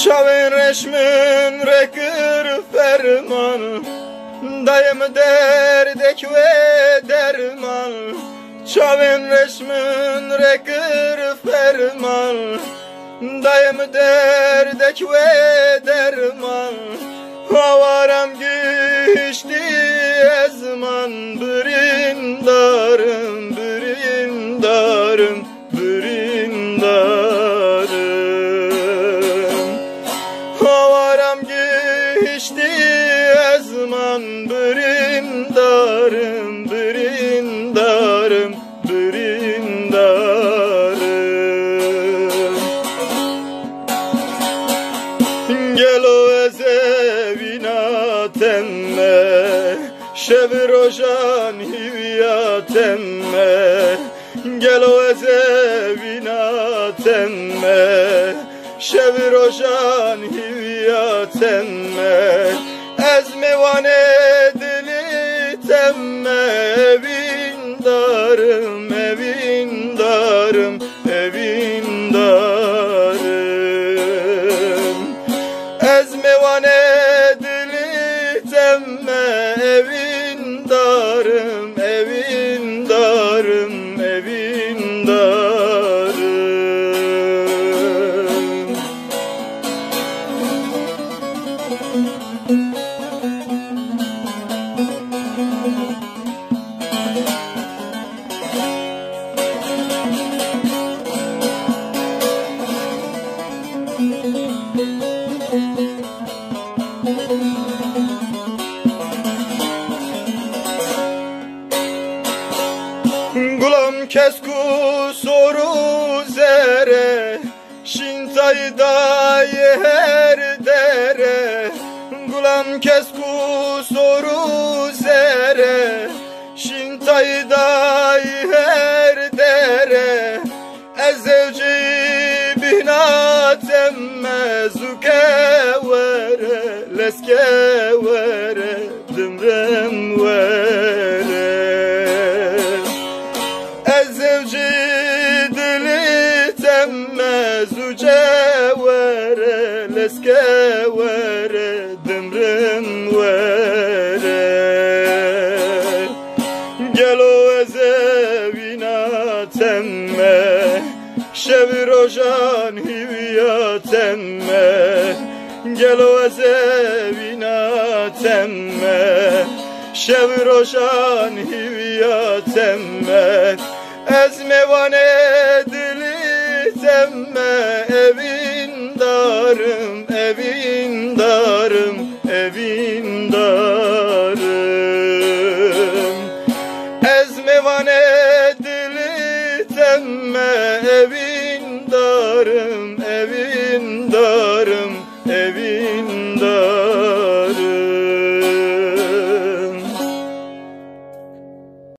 Çavên reşmin rekir ferman, dayım derdek ve derman. Çavên reşmin rekir ferman, dayım derdek ve derman. Havaram geçti ezman, birindarım, birindarım, birindarım. Havaram geçti ezman, birindarım, birindarım, birindarım. Gel o ezevina temme, şevi rojan hivya temme. Gel o ezevina temme, şevi rojan hivya temme. Ez mevane dili temme, evindarım, evindarım, evindarım. Ez mevane dili temme, evindarım, evindarım, evindarım. Gulam kesku soru zere, şintayda yer dere. Gulam kesku soru zere, şintayda yer dere. Ezevci bina temme, zuke vere, leske vere, dımrem vere. Ezevci dili temme, zuce vere, leske vere, dımrem vere. Gel o ezevina temme, şevi rojan hivya temme. Gel o ezevina temme, şevi rojan hivya temme. Ez mevane dili temme, evindarım, evindarım, evindarım. Ez mevane dili temme, evindarım, evindarım, evindarım.